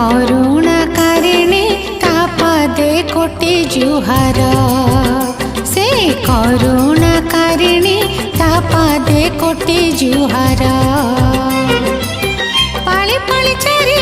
करुणाकारिणी ता पादे कोटि जुहार से करुणाकारिणी ता पादे कोटि जुहार पाली पाली चारि